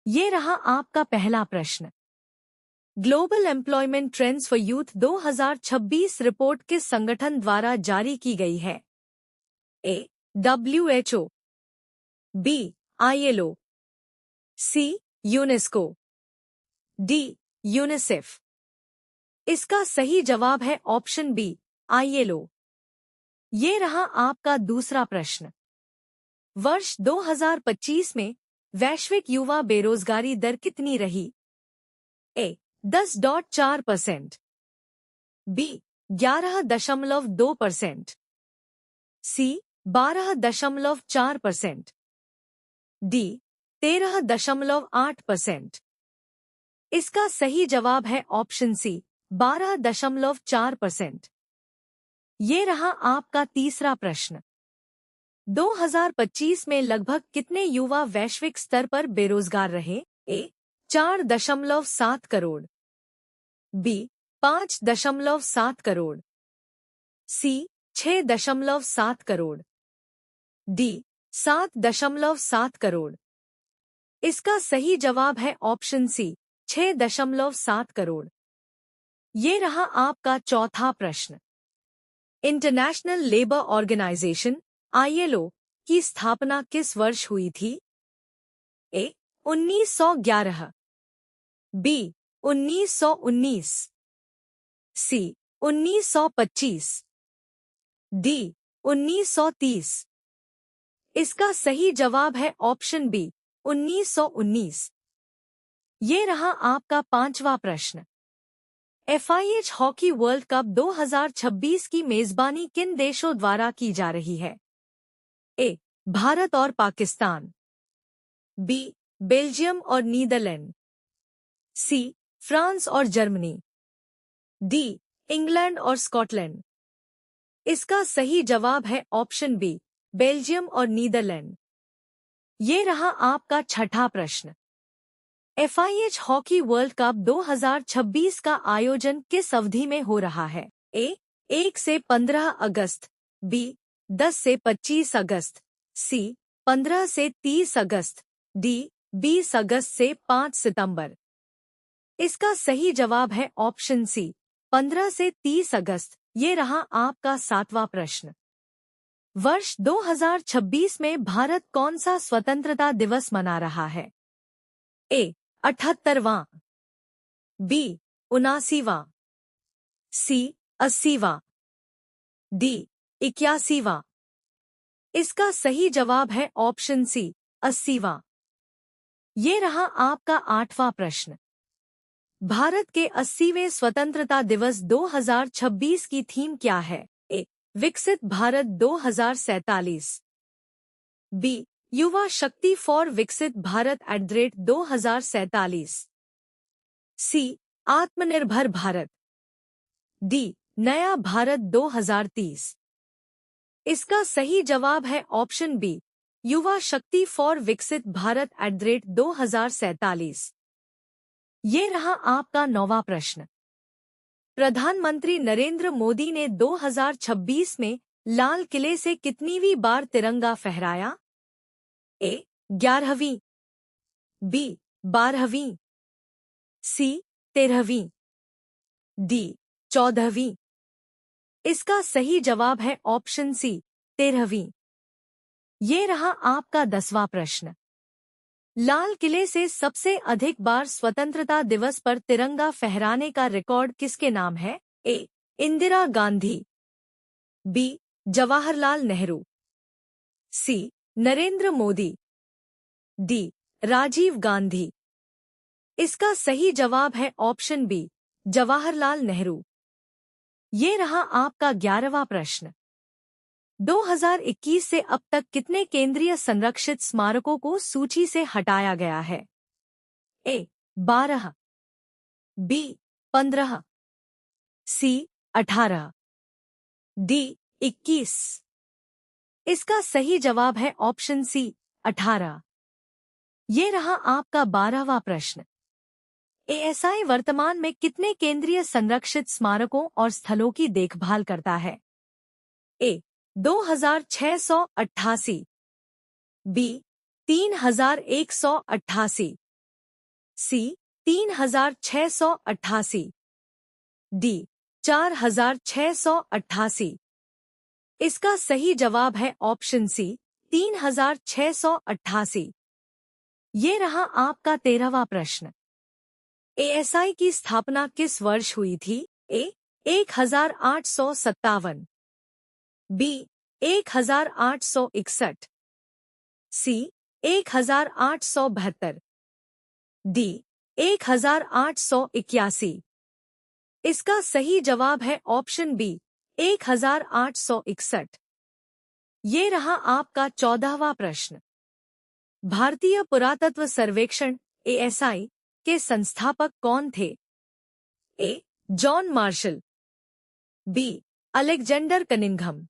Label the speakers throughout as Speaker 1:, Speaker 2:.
Speaker 1: ये रहा आपका पहला प्रश्न। Global employment trends for youth 2026 report किस संगठन द्वारा जारी की गई है? A. WHO, B. ILO, C. UNESCO, D. UNICEF. इसका सही जवाब है ऑप्शन बी, ILO। ये रहा आपका दूसरा प्रश्न। वर्ष 2025 में वैश्विक युवा बेरोजगारी दर कितनी रही? ए. 10.4%, बी. 11.2%, सी. 12.4%, डी. 13.8%। इसका सही जवाब है ऑप्शन सी, 12.4%। ये रहा आपका तीसरा प्रश्न। 2025 में लगभग कितने युवा वैश्विक स्तर पर बेरोजगार रहे? ए. 4.7 करोड़, बी. 5.7 करोड़, सी. 6.7 करोड़, डी. 7.7 करोड़। इसका सही जवाब है ऑप्शन सी, 6.7 करोड़। ये रहा आपका चौथा प्रश्न। इंटरनेशनल लेबर ऑर्गेनाइजेशन ILO की स्थापना किस वर्ष हुई थी? ए. 1911, बी. 1919, सी. 1925, डी. 1930। इसका सही जवाब है ऑप्शन बी, 1919। ये रहा आपका पांचवा प्रश्न। FIH हॉकी वर्ल्ड कप 2026 की मेजबानी किन देशों द्वारा की जा रही है? ए. भारत और पाकिस्तान, बी. बेल्जियम और नीदरलैंड, सी. फ्रांस और जर्मनी, डी. इंग्लैंड और स्कॉटलैंड। इसका सही जवाब है ऑप्शन बी, बेल्जियम और नीदरलैंड। ये रहा आपका छठा प्रश्न। FIH हॉकी वर्ल्ड कप 2026 का आयोजन किस अवधि में हो रहा है? ए. 1 से 15 अगस्त, बी. 10 से 25 अगस्त, सी. 15 से 30 अगस्त, डी. 20 अगस्त से 5 सितंबर। इसका सही जवाब है ऑप्शन सी, 15 से 30 अगस्त। ये रहा आपका सातवां प्रश्न। वर्ष 2026 में भारत कौन सा स्वतंत्रता दिवस मना रहा है? ए. 78वां, बी. 79वां, सी. 80वां, डी. 81वां। इसका सही जवाब है ऑप्शन सी, 80वां। ये रहा आपका आठवां प्रश्न। भारत के 80वें स्वतंत्रता दिवस 2026 की थीम क्या है? ए. विकसित भारत 2047, बी. युवा शक्ति फॉर विकसित भारत @2047, सी. आत्मनिर्भर भारत, डी. नया भारत 2030। इसका सही जवाब है ऑप्शन बी, युवा शक्ति फॉर विकसित भारत @2047। ये रहा आपका नौवां प्रश्न। प्रधानमंत्री नरेंद्र मोदी ने 2026 में लाल किले से कितनीवीं बार तिरंगा फहराया? ए. 11वीं, बी. 12वीं, सी. 13वीं, डी. 14वीं। इसका सही जवाब है ऑप्शन सी, 13वीं। ये रहा आपका 10वां प्रश्न। लाल किले से सबसे अधिक बार स्वतंत्रता दिवस पर तिरंगा फहराने का रिकॉर्ड किसके नाम है? ए. इंदिरा गांधी, बी. जवाहरलाल नेहरू, सी. नरेंद्र मोदी, डी. राजीव गांधी। इसका सही जवाब है ऑप्शन बी, जवाहरलाल नेहरू। ये रहा आपका 11वां प्रश्न। 2021 से अब तक कितने केंद्रीय संरक्षित स्मारकों को सूची से हटाया गया है? ए. 12, बी. 15, सी. 18, डी. 21। इसका सही जवाब है ऑप्शन सी, 18। ये रहा आपका 12वां प्रश्न। ASI वर्तमान में कितने केंद्रीय संरक्षित स्मारकों और स्थलों की देखभाल करता है? ए. 2688, बी. 3188, सी 3688, डी 4688। इसका सही जवाब है ऑप्शन सी 3688। ये रहा आपका 13वां प्रश्न। एएसआई की स्थापना किस वर्ष हुई थी? ए 1857, बी 1861, सी 1872, डी 1881। इसका सही जवाब है ऑप्शन बी 1861। ये रहा आपका 14वां प्रश्न। भारतीय पुरातत्व सर्वेक्षण एएसआई के संस्थापक कौन थे? A John Marshall, B Alexander Cunningham,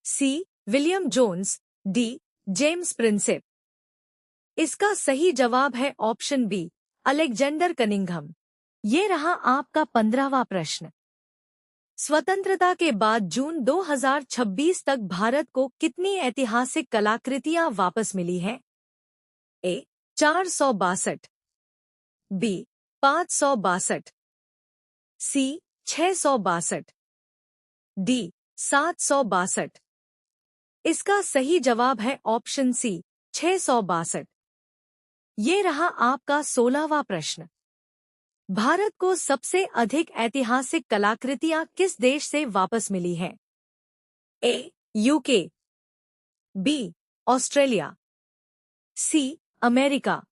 Speaker 1: C William Jones, D James Prinsep. इसका सही जवाब है ऑप्शन बी अलेक्जेंडर कनिंघम। ये रहा आपका 15वां प्रश्न। स्वतंत्रता के बाद जून 2026 तक भारत को कितनी ऐतिहासिक कलाकृतियां वापस मिली हैं? ए 462, बी 562, सी 662, डी 762। इसका सही जवाब है ऑप्शन सी 662। ये रहा आपका 16वां प्रश्न। भारत को सबसे अधिक ऐतिहासिक कलाकृतियां किस देश से वापस मिली हैं? A UK, B Australia, C America,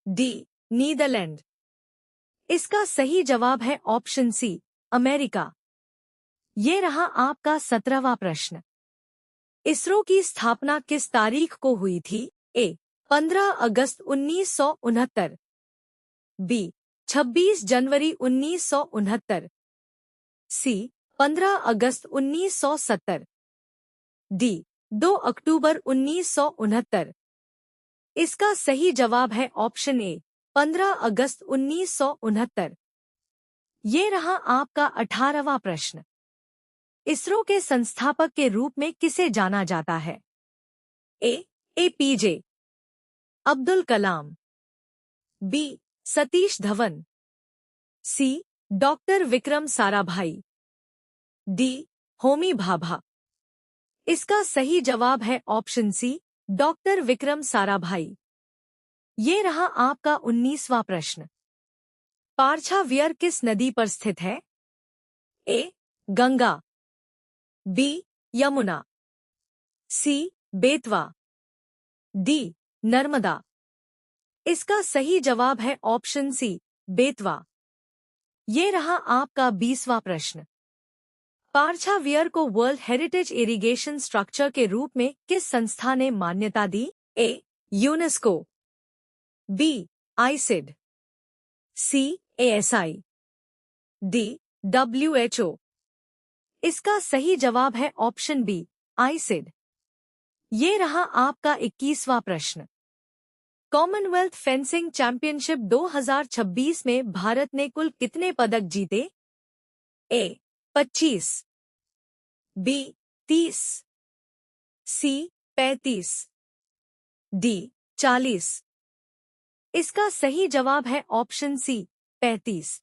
Speaker 1: D Netherlands. इसका सही जवाब है ऑप्शन सी अमेरिका। ये रहा आपका 17वां प्रश्न। इसरो की स्थापना किस तारीख को हुई थी? ए 15 अगस्त 1969, बी 26 जनवरी 1969, सी 15 अगस्त 1970, डी 2 अक्टूबर 1969। इसका सही जवाब है ऑप्शन ए 15 अगस्त 1969। ये रहा आपका 18वां प्रश्न। इसरो के संस्थापक के रूप में किसे जाना जाता है? A APJ Abdul Kalam, B Satish Dhawan, C doctor Vikram Sarabhai, D Homi Bhabha. इसका सही जवाब है option C doctor Vikram Sarabhai. ये रहा आपका 19वां प्रश्न। पारछावियर किस नदी पर स्थित है? ए गंगा, बी यमुना, सी बेतवा, डी नर्मदा। इसका सही जवाब है ऑप्शन सी बेतवा। ये रहा आपका 20वां प्रश्न। पारछावियर को वर्ल्ड हेरिटेज इरिगेशन स्ट्रक्चर के रूप में किस संस्था ने मान्यता दी? A UNESCO, B ICID, C ASI, D WHO. इसका सही जवाब है ऑप्शन बी आईसिड। ये रहा आपका 21वां प्रश्न। कॉमनवेल्थ फेंसिंग चैंपियनशिप 2026 में भारत ने कुल कितने पदक जीते? ए 25, बी 30, सी 35, डी 40। इसका सही जवाब है ऑप्शन सी 35।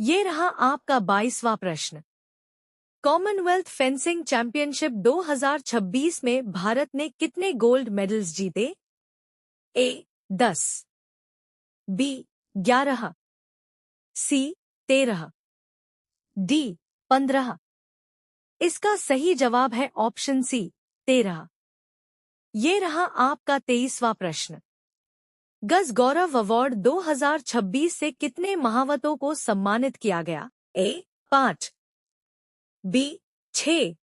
Speaker 1: ये रहा आपका 22वां प्रश्न। कॉमनवेल्थ फेंसिंग चैंपियनशिप 2026 में भारत ने कितने गोल्ड मेडल्स जीते? ए 10, बी 11, सी 13, डी 15। इसका सही जवाब है ऑप्शन सी 13। ये रहा आपका 23वां प्रश्न। गज गौरव अवार्ड 2026 से कितने महावतों को सम्मानित किया गया? ए 5, बी 6,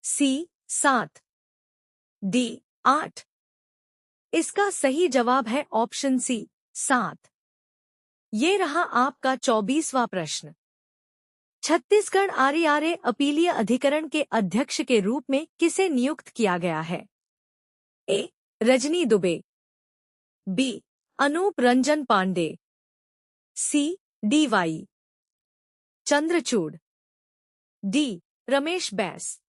Speaker 1: सी 7, डी 8। इसका सही जवाब है ऑप्शन सी 7। ये रहा आपका 24वां प्रश्न। छत्तीसगढ़ आर्य अपीलीय अधिकरण के अध्यक्ष के रूप में किसे नियुक्त किया गया है? ए रजनी दुबे, बी अनूप रंजन पांडे, सी डी.वाई. चंद्रचूड़, डी रमेश बैस।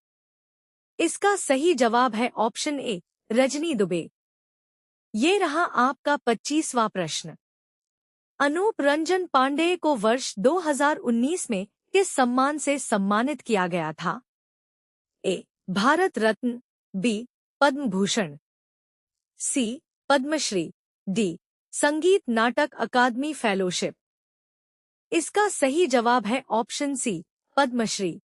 Speaker 1: इसका सही जवाब है ऑप्शन ए रजनी दुबे। ये रहा आपका 25वां प्रश्न। अनूप रंजन पांडेय को वर्ष 2019 में किस सम्मान से सम्मानित किया गया था? ए. भारत रत्न, बी. पद्म भूषण, सी. पद्मश्री, डी. संगीत नाटक अकादमी फेलोशिप। इसका सही जवाब है ऑप्शन सी, पद्मश्री।